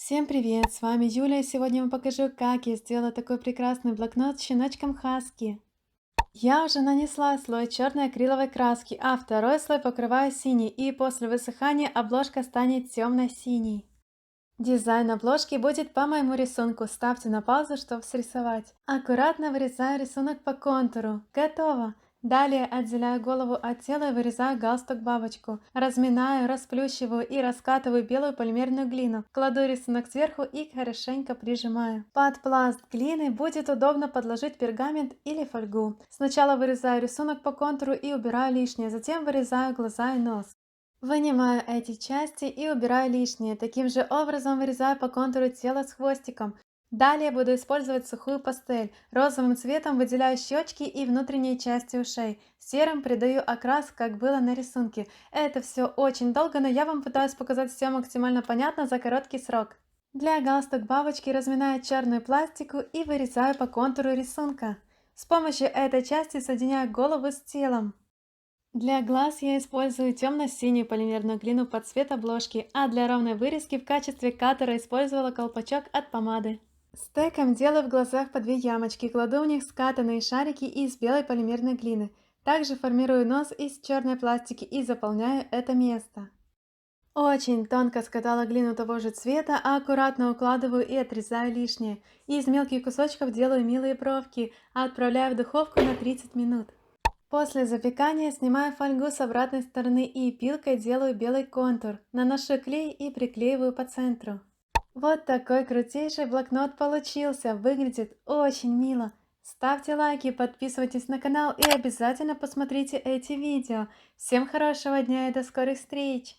Всем привет, с вами Юля, и сегодня я вам покажу, как я сделала такой прекрасный блокнот с щеночком Хаски. Я уже нанесла слой черной акриловой краски, а второй слой покрываю синий, и после высыхания обложка станет темно-синей. Дизайн обложки будет по моему рисунку, ставьте на паузу, чтобы срисовать. Аккуратно вырезаю рисунок по контуру. Готово! Далее отделяю голову от тела и вырезаю галстук-бабочку. Разминаю, расплющиваю и раскатываю белую полимерную глину. Кладу рисунок сверху и хорошенько прижимаю. Под пласт глины будет удобно подложить пергамент или фольгу. Сначала вырезаю рисунок по контуру и убираю лишнее, затем вырезаю глаза и нос. Вынимаю эти части и убираю лишнее. Таким же образом вырезаю по контуру тело с хвостиком. Далее буду использовать сухую пастель. Розовым цветом выделяю щечки и внутренние части ушей. Серым придаю окрас, как было на рисунке. Это все очень долго, но я вам пытаюсь показать все максимально понятно за короткий срок. Для галстук бабочки разминаю черную пластику и вырезаю по контуру рисунка. С помощью этой части соединяю голову с телом. Для глаз я использую темно-синюю полимерную глину под цвет обложки, а для ровной вырезки в качестве каттера использовала колпачок от помады. Стеком делаю в глазах по две ямочки, кладу в них скатанные шарики из белой полимерной глины. Также формирую нос из черной пластики и заполняю это место. Очень тонко скатала глину того же цвета, а аккуратно укладываю и отрезаю лишнее. Из мелких кусочков делаю милые бровки, а отправляю в духовку на 30 минут. После запекания снимаю фольгу с обратной стороны и пилкой делаю белый контур. Наношу клей и приклеиваю по центру. Вот такой крутейший блокнот получился. Выглядит очень мило. Ставьте лайки, подписывайтесь на канал и обязательно посмотрите эти видео. Всем хорошего дня и до скорых встреч!